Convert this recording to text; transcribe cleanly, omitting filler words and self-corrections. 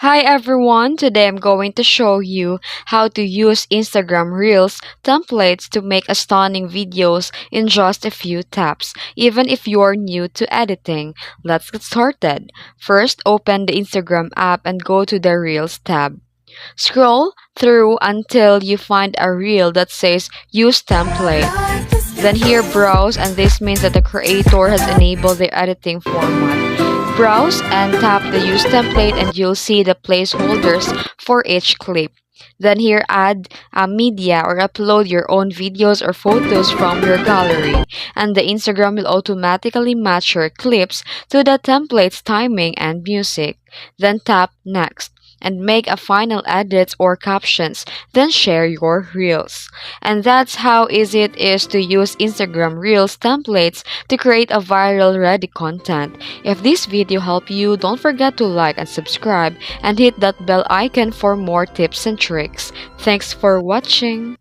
Hi everyone, today I'm going to show you how to use Instagram Reels templates to make stunning videos in just a few taps, even if you're new to editing. Let's get started. First, open the Instagram app and go to the Reels tab. Scroll through until you find a reel that says Use Template. Then here browse, and this means that the creator has enabled the editing format. Browse and tap the use template and you'll see the placeholders for each clip. Then here add a media or upload your own videos or photos from your gallery, and the Instagram will automatically match your clips to the template's timing and music. Then tap next and make a final edits or captions, then share your reels. And that's how easy it is to use Instagram Reels templates to create a viral ready content. If this video helped you, don't forget to like and subscribe and hit that bell icon for more tips and tricks. Thanks for watching.